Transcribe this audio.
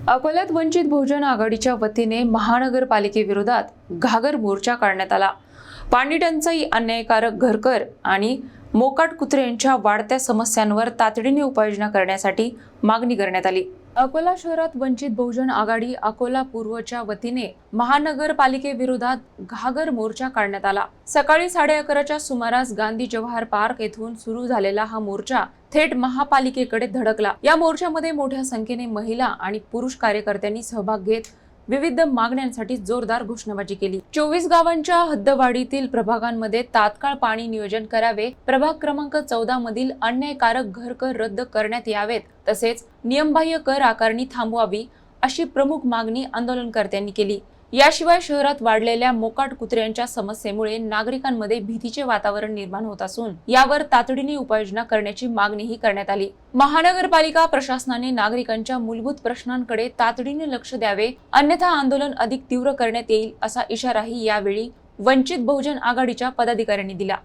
अकोल्यात वंचित बहुजन आघाडीच्या वतीने महानगरपालिकेविरोधात घागर मोर्चा काढण्यात आला। पाणी टंचाई, अन्यायकारक घरकर आणि मोकाट कुत्रे यांच्या वाढत्या समस्यांवर तातडीने उपाययोजना करण्यासाठी मागणी करण्यात आली। अकोला शहरात वंचित बहुजन आघाडी अकोला पूर्वच्या वतीने महानगरपालिकेविरोधात घागर मोर्चा काढण्यात आला। सकाळी 11:30च्या सुमारास गांधी जवाहर पार्क येथून सुरू झालेला हा मोर्चा थेट महापालिकेकडे धडकला। या मोर्चामध्ये मोठ्या संख्येने महिला आणि पुरुष कार्यकर्त्यांनी सहभाग घेत विविध मागण्यांसाठी जोरदार घोषणाबाजी केली। 24 गावांच्या हद्दवाढीतील प्रभागांमध्ये तात्काळ पाणी नियोजन करावे, प्रभाग क्रमांक 14 मधील अन्यायकारक घरकर रद्द करण्यात यावेत, तसेच नियमबाह्य कर आकारणी थांबवावी अशी प्रमुख मागणी आंदोलनकर्त्यांनी केली। याशिवाय शहरात वाढलेल्या मोकाट कुत्र्यांच्या समस्येमुळे नागरिकांमध्ये भीतीचे वातावरण निर्माण होत असून यावर तातडीने उपाययोजना करण्याची मागणीही करण्यात आली। महानगरपालिका प्रशासनाने नागरिकांच्या मूलभूत प्रश्नांकडे तातडीने लक्ष द्यावे, अन्यथा आंदोलन अधिक तीव्र करण्यात येईल असा इशाराही यावेळी वंचित बहुजन आघाडीच्या पदाधिकाऱ्यांनी दिला।